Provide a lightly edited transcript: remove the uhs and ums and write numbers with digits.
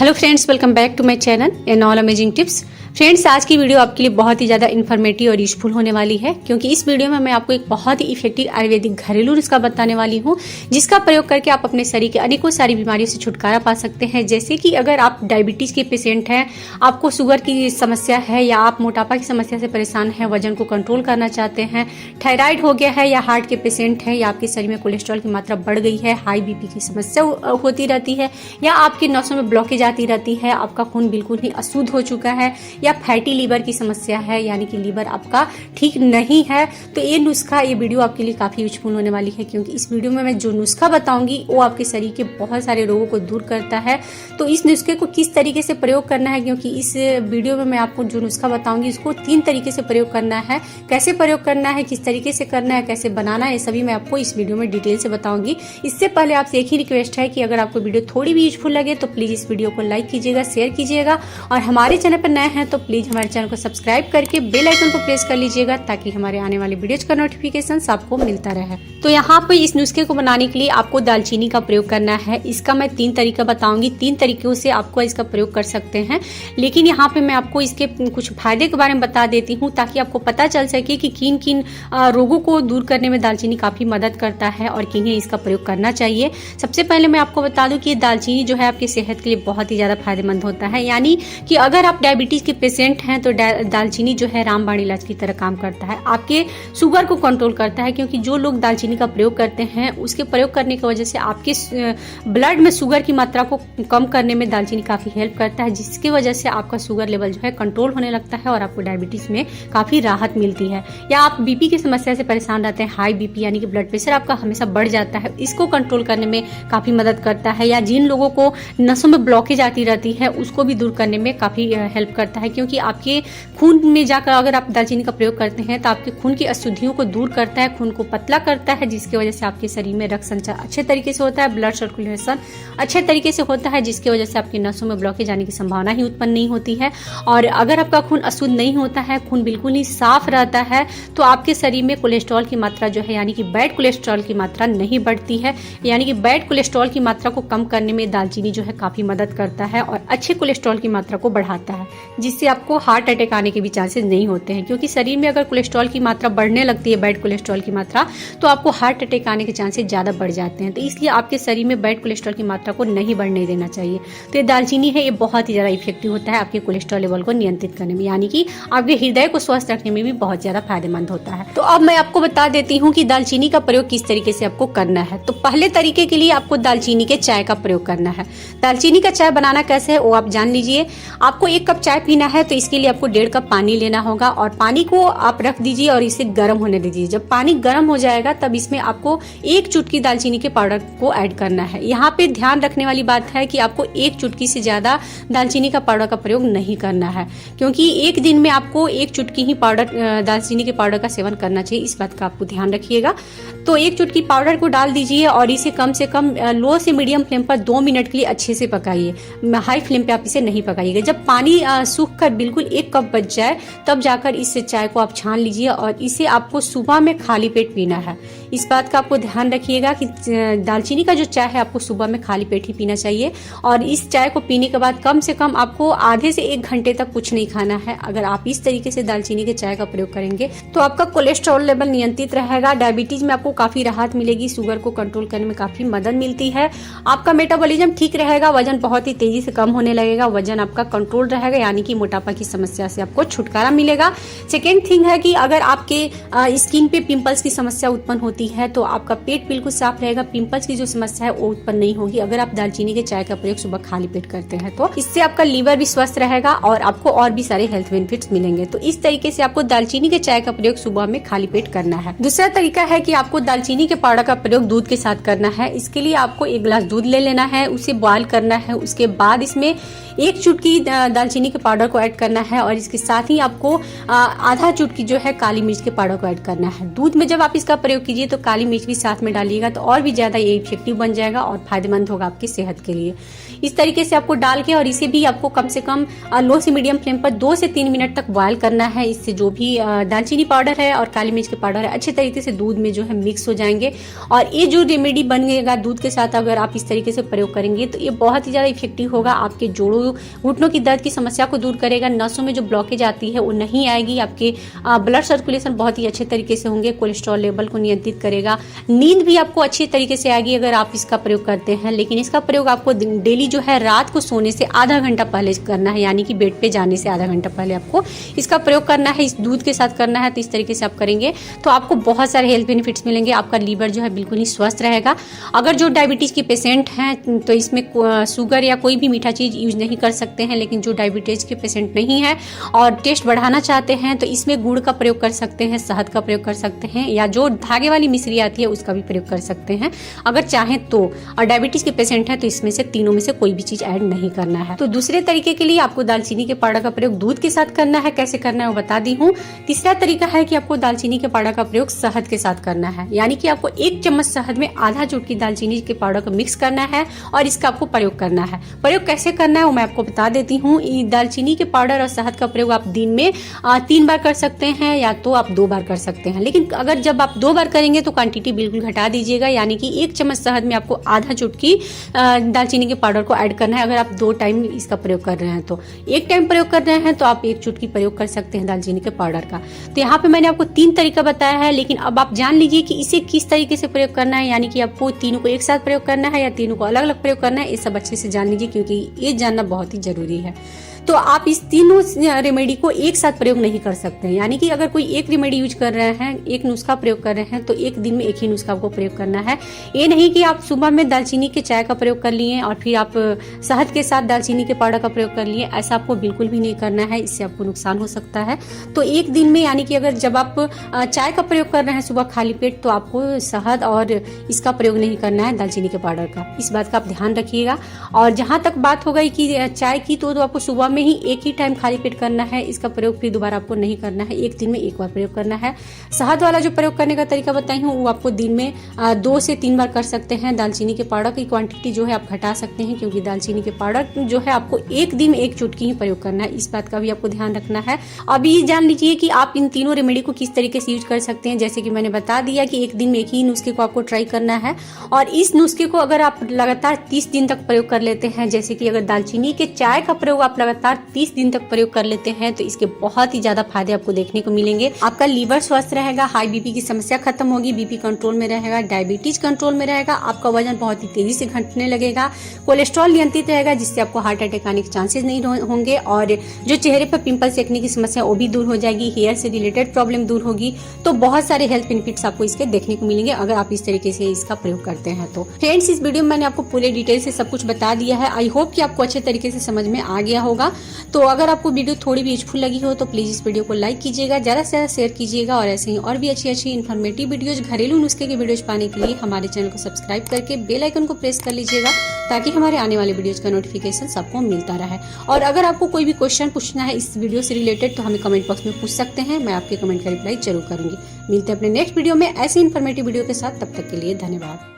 Hello friends, welcome back to my channel and all amazing tips. Friends, आज की video आपके लिए बहुत ही ज़्यादा इन्फॉर्मेटिव और यूजफुल होने वाली है, क्योंकि इस वीडियो में मैं आपको एक बहुत ही इफेक्टिव आयुर्वेदिक घरेलू नुस्खा बताने वाली हूँ, जिसका प्रयोग करके आप अपने शरीर के अनेकों सारी बीमारियों से छुटकारा पा सकते हैं। जैसे कि अगर आप डायबिटीज़ के पेशेंट हैं, आपको शुगर की समस्या है, या आप मोटापा की समस्या से परेशान हैं, वजन को कंट्रोल करना चाहते हैं, थायराइड हो गया है, या हार्ट के पेशेंट हैं, या आपके शरीर में कोलेस्ट्रॉल की मात्रा बढ़ गई है, हाई बीपी की समस्या होती रहती है, या आपके नसों में ब्लॉकेज आती रहती है, आपका खून बिल्कुल ही अशुद्ध हो चुका है, या फैटी लीवर की समस्या है, यानी कि लीवर आपका ठीक नहीं है, तो ये नुस्खा, ये वीडियो आपके लिए काफी यूजफुल होने वाली है। क्योंकि इस वीडियो में मैं जो नुस्खा बताऊंगी वो आपके शरीर के बहुत सारे रोगों को दूर करता है। तो इस नुस्खे को किस तरीके से प्रयोग करना है, क्योंकि इस वीडियो में मैं आपको जो नुस्खा बताऊंगी इसको 3 तरीके से प्रयोग करना है। कैसे प्रयोग करना है, किस तरीके से करना है, कैसे बनाना है, ये सभी मैं आपको इस वीडियो में डिटेल से बताऊंगी। इससे पहले आपसे एक ही रिक्वेस्ट है कि अगर आपको वीडियो थोड़ी भी यूजफुल लगे तो प्लीज इस वीडियो को लाइक कीजिएगा, शेयर कीजिएगा, और हमारे चैनल पर नए हैं तो प्लीज हमारे चैनल को सब्सक्राइब करके बेल आइकन को प्रेस कर लीजिएगा, ताकि हमारे आने वाले वीडियोज का नोटिफिकेशन आपको मिलता रहे। तो यहाँ पे इस नुस्खे को बनाने के लिए आपको दालचीनी का प्रयोग करना है। इसका मैं 3 तरीका बताऊंगी, 3 तरीकों से आपको इसका प्रयोग कर सकते हैं। लेकिन यहाँ पे मैं आपको इसके कुछ फायदे के बारे में बता देती हूँ, ताकि आपको पता चल सके कि किन किन रोगों को दूर करने में दालचीनी काफी मदद करता है और किन्हें इसका प्रयोग करना चाहिए। सबसे पहले मैं आपको बता दूं कि दालचीनी जो है आपकी सेहत के लिए बहुत ही ज्यादा फायदेमंद होता है। यानी कि अगर आप डायबिटीज के पेशेंट हैं तो दालचीनी जो है रामबाण इलाज की तरह काम करता है, आपके शुगर को कंट्रोल करता है। क्योंकि जो लोग दालचीनी का प्रयोग करते हैं, उसके प्रयोग करने की वजह से आपके ब्लड में शुगर की मात्रा को कम करने में दालचीनी काफी हेल्प करता है, जिसकी वजह से आपका शुगर लेवल जो है कंट्रोल होने लगता है और आपको डायबिटीज में काफी राहत मिलती है। या आप बीपी की समस्या से परेशान रहते हैं, हाई बीपी यानी कि ब्लड प्रेशर आपका हमेशा बढ़ जाता है, इसको कंट्रोल करने में काफी मदद करता है। या जिन लोगों को नसों में ब्लॉकेज आती रहती है, उसको भी दूर करने में काफी हेल्प करता है। क्योंकि आपके खून में जाकर अगर आप दालचीनी का प्रयोग करते हैं तो आपके खून की अशुद्धियों को दूर करता है, खून को पतला करता है, जिसकी वजह से आपके शरीर में रक्त संचार अच्छे तरीके से होता है, ब्लड सर्कुलेशन अच्छे तरीके से होता है, जिसकी वजह से आपकी नसों में ब्लॉकेज आने की संभावना ही उत्पन्न नहीं होती है। और अगर आपका खून अशुद्ध नहीं होता है, खून बिल्कुल ही साफ रहता है, तो आपके शरीर में कोलेस्ट्रॉल की मात्रा जो है, यानी कि बैड कोलेस्ट्रॉल की मात्रा नहीं बढ़ती है। यानी कि बैड कोलेस्ट्रॉल की मात्रा को कम करने में दालचीनी जो है काफी मदद करता है और अच्छे कोलेस्ट्रॉल की मात्रा को बढ़ाता है, जिससे आपको हार्ट अटैक आने के भी चांसेस नहीं होते हैं। क्योंकि शरीर में अगर कोलेस्ट्रॉल की मात्रा बढ़ने लगती है, बैड कोलेस्ट्रॉल की मात्रा, तो आपको हार्ट अटैक आने के चांसेस ज्यादा बढ़ जाते हैं। तो इसलिए आपके शरीर में बैड कोलेस्ट्रॉल की मात्रा को नहीं बढ़ने देना चाहिए। तो ये दालचीनी है, ये बहुत ही ज्यादा इफेक्टिव होता है आपके कोलेस्ट्रॉल लेवल को नियंत्रित करने में, यानी कि आपके हृदय को स्वस्थ रखने में भी बहुत ज्यादा फायदेमंद होता है। तो अब मैं आपको बता देती हूँ कि दालचीनी का प्रयोग किस तरीके से आपको करना है। तो पहले तरीके के लिए आपको दालचीनी के चाय का प्रयोग करना है। दालचीनी का चाय बनाना कैसे है वो आप जान लीजिए। आपको 1 कप चाय पीना है, तो इसके लिए आपको 1.5 कप पानी लेना होगा, और पानी को आप रख दीजिए और इसे गर्म होने दीजिए। जब पानी गर्म हो जाएगा तब इसमें आपको 1 चुटकी दालचीनी के पाउडर को ऐड करना है। यहाँ पे ध्यान रखने वाली बात है कि आपको 1 चुटकी से ज्यादा दालचीनी का पाउडर का प्रयोग नहीं करना है, क्योंकि एक दिन में आपको 1 चुटकी ही पाउडर दालचीनी के पाउडर का सेवन करना चाहिए। इस बात का आपको ध्यान रखिएगा। तो 1 चुटकी पाउडर को डाल दीजिए और इसे कम से कम लो से मीडियम फ्लेम पर 2 मिनट के लिए अच्छे से पकाइए। हाई फ्लेम पे आप इसे नहीं पकाइएगा। जब पानी सूख कर बिल्कुल 1 कप बच जाए, तब जाकर इस चाय को आप छान लीजिए, और इसे आपको सुबह में खाली पेट पीना है। इस बात का आपको ध्यान रखिएगा कि दालचीनी का जो चाय है आपको सुबह में खाली पेट ही पीना चाहिए। और इस चाय को पीने के बाद कम से कम आपको आधे से 1 घंटे तक कुछ नहीं खाना है। अगर आप इस तरीके से दालचीनी के चाय का प्रयोग करेंगे तो आपका कोलेस्ट्रॉल लेवल नियंत्रित रहेगा, डायबिटीज में आपको काफी राहत मिलेगी, शुगर को कंट्रोल करने में काफी मदद मिलती है, आपका मेटाबॉलिज्म ठीक रहेगा, वजन बहुत ही तेजी से कम होने लगेगा, वजन आपका कंट्रोल रहेगा, यानी कि मोटापा की समस्या से आपको छुटकारा मिलेगा। सेकेंड थिंग है कि अगर आपके स्किन पे पिंपल्स की समस्या उत्पन्न होती है, तो आपका पेट बिल्कुल साफ रहेगा, पिंपल्स की जो समस्या है वो उत्पन्न नहीं होगी अगर आप दालचीनी के चाय का प्रयोग सुबह खाली पेट करते हैं। तो इससे आपका लीवर भी स्वस्थ रहेगा और आपको और भी सारे हेल्थ बेनिफिट्स मिलेंगे। तो इस तरीके से आपको दालचीनी के चाय का प्रयोग सुबह में खाली पेट करना है। दूसरा तरीका है कि आपको दालचीनी के पाउडर का प्रयोग दूध के साथ करना है। इसके लिए आपको 1 गिलास दूध ले लेना है, उसे बॉयल करना है, उसके बाद इसमें 1 चुटकी दालचीनी के पाउडर को ऐड करना है, और इसके साथ ही आपको आधा चुटकी जो है काली मिर्च के पाउडर को ऐड करना है। दूध में जब आप इसका प्रयोग कीजिए तो काली मिर्च भी साथ में डालिएगा तो और भी ज्यादा ये इफेक्टिव बन जाएगा और फायदेमंद होगा आपकी सेहत के लिए। इस तरीके से आपको डाल के और इसे भी आपको कम से कम लो से मीडियम फ्लेम पर 2 से 3 मिनट तक बॉयल करना है। इससे जो भी दालचीनी पाउडर है और काली मिर्च के पाउडर है अच्छे तरीके से दूध में जो है मिक्स हो जाएंगे और ये जो रेमेडी बनेगा दूध के साथ अगर आप इस तरीके से प्रयोग करेंगे तो ये बहुत ही ज्यादा इफेक्टिव होगा। आपके जोड़ों घुटनों की दर्द की समस्या को दूर करेगा, नसों में जो ब्लॉकेज आती है वो नहीं आएगी, आपके ब्लड सर्कुलेशन बहुत ही अच्छे तरीके से होंगे, कोलेस्ट्रॉल लेवल को नियंत्रित करेगा, नींद भी आपको अच्छी तरीके से आएगी अगर आप इसका प्रयोग करते हैं। लेकिन इसका प्रयोग आपको डेली जो है रात को सोने से आधा घंटा पहले करना है, यानी कि बेड पे जाने से आधा घंटा पहले आपको इसका प्रयोग करना है। इस दूध के साथ करना है तो इस तरीके से आप करेंगे तो आपको बहुत सारे हेल्थ बेनिफिट्स मिलेंगे। आपका लीवर जो है बिल्कुल ही स्वस्थ रहेगा। अगर जो डायबिटीज के पेशेंट हैं तो इसमें शुगर या कोई भी मीठा चीज यूज नहीं कर सकते हैं, लेकिन जो डायबिटीज के पेशेंट नहीं है और टेस्ट बढ़ाना चाहते हैं तो इसमें गुड़ का प्रयोग कर सकते हैं, शहद का प्रयोग कर सकते हैं या जो धागे वाली मिश्री आती है उसका भी प्रयोग कर सकते हैं अगर चाहें तो। और डायबिटीज के पेशेंट है तो इसमें से तीनों में से कोई भी चीज ऐड नहीं करना है। तो दूसरे तरीके के लिए आपको दालचीनी के पाउडर का प्रयोग दूध के साथ करना है। कैसे करना है वो बता दी हूँ। तीसरा तरीका है कि आपको दालचीनी के पाउडर का प्रयोग शहद के साथ करना है, यानी कि आपको 1 चम्मच शहद में आधा चुटकी दालचीनी के पाउडर को मिक्स करना है और इसका आपको प्रयोग करना है। प्रयोग कैसे करना है वो मैं आपको बता देती हूँ। दालचीनी के पाउडर और शहद का प्रयोग आप दिन में 3 बार कर सकते हैं या तो आप 2 बार कर सकते हैं, लेकिन अगर जब आप 2 बार करेंगे तो क्वांटिटी बिल्कुल घटा दीजिएगा, यानी कि 1 चम्मच शहद में आपको आधा चुटकी दालचीनी के पाउडर को ऐड करना है। अगर आप 2 टाइम इसका प्रयोग कर रहे हैं तो 1 टाइम प्रयोग कर रहे हैं तो आप 1 चुटकी प्रयोग कर सकते हैं दालचीनी के पाउडर का। तो यहाँ पे मैंने आपको 3 तरीका बताया है, लेकिन अब आप जान लीजिए कि इसे किस तरीके से प्रयोग करना है, यानी कि आपको तीनों को एक साथ प्रयोग करना है या तीनों को अलग अलग प्रयोग करना है। ये सब अच्छे से जान लीजिए क्योंकि ये जानना बहुत ही जरूरी है। तो आप इस तीनों रेमेडी को एक साथ प्रयोग नहीं कर सकते, यानी कि अगर कोई एक रेमेडी यूज कर रहे हैं, एक नुस्खा प्रयोग कर रहे हैं तो एक दिन में एक ही नुस्खा आपको प्रयोग करना है। ये नहीं कि आप सुबह में दालचीनी के चाय का प्रयोग कर लिए और फिर आप शहद के साथ दालचीनी के पाउडर का प्रयोग कर लिए, ऐसा आपको बिल्कुल भी नहीं करना है, इससे आपको नुकसान हो सकता है। तो एक दिन में, यानी कि अगर जब आप चाय का प्रयोग कर रहे हैं सुबह खाली पेट, तो आपको शहद और इसका प्रयोग नहीं करना है दालचीनी के पाउडर का। इस बात का आप ध्यान रखिएगा। और जहां तक बात हो गई कि चाय की, तो आपको सुबह में ही एक ही टाइम खाली पेट करना है, इसका प्रयोग फिर दोबारा आपको नहीं करना है, एक दिन में एक बार प्रयोग करना है। शहद वाला जो प्रयोग करने का तरीका बताई हूँ वो आपको दिन में 2 से 3 बार कर सकते हैं। दालचीनी के पाउडर की क्वांटिटी जो है आप घटा सकते हैं, क्योंकि दालचीनी के पाउडर जो है आपको एक दिन में 1 चुटकी ही प्रयोग करना है, इस बात का भी आपको ध्यान रखना है। अब ये जान लीजिए कि आप इन तीनों रेमेडी को किस तरीके से यूज कर सकते हैं। जैसे कि मैंने बता दिया कि एक दिन में एक ही नुस्खे को आपको ट्राई करना है और इस नुस्खे को अगर आप लगातार 30 दिन तक प्रयोग कर लेते हैं, जैसे कि अगर दालचीनी के चाय का प्रयोग आप लगातार 30 दिन तक प्रयोग कर लेते हैं तो इसके बहुत ही ज्यादा फायदे आपको देखने को मिलेंगे। आपका लीवर स्वस्थ रहेगा, हाई बीपी की समस्या खत्म होगी, बीपी कंट्रोल में रहेगा, डायबिटीज कंट्रोल में रहेगा, आपका वजन बहुत ही तेजी से घटने लगेगा, कोलेस्ट्रॉल नियंत्रित रहेगा जिससे आपको हार्ट अटैक आने के चांसेस नहीं होंगे और जो चेहरे पर पिंपल सेकने की समस्या वो भी दूर हो जाएगी, हेयर से रिलेटेड प्रॉब्लम दूर होगी। तो बहुत सारे हेल्थ बेनिफिट्स आपको इसके देखने को मिलेंगे अगर आप इस तरीके से इसका प्रयोग करते हैं। तो फ्रेंड्स, इस वीडियो में मैंने आपको पूरे डिटेल से सब कुछ बता दिया है। आई होप कि आपको अच्छे तरीके से समझ में आ गया होगा। तो अगर आपको वीडियो थोड़ी भी यूजफुल लगी हो तो प्लीज इस वीडियो को लाइक कीजिएगा, ज्यादा से ज्यादा शेयर कीजिएगा और ऐसे ही और भी अच्छी अच्छी इन्फॉर्मेटिव वीडियोज, घरेलू नुस्खे के वीडियोज पाने के लिए हमारे चैनल को सब्सक्राइब करके बेल आइकन को प्रेस कर लीजिएगा ताकि हमारे आने वाले वीडियोज का नोटिफिकेशन सबको मिलता रहे। और अगर आपको कोई भी क्वेश्चन पूछना है इस वीडियो से रिलेटेड तो हमें कमेंट बॉक्स में पूछ सकते हैं, मैं आपके कमेंट का रिप्लाई जरूर करूंगी। मिलते हैं अपने नेक्स्ट वीडियो में ऐसी इन्फॉर्मेटिव वीडियो के साथ, तब तक के लिए धन्यवाद।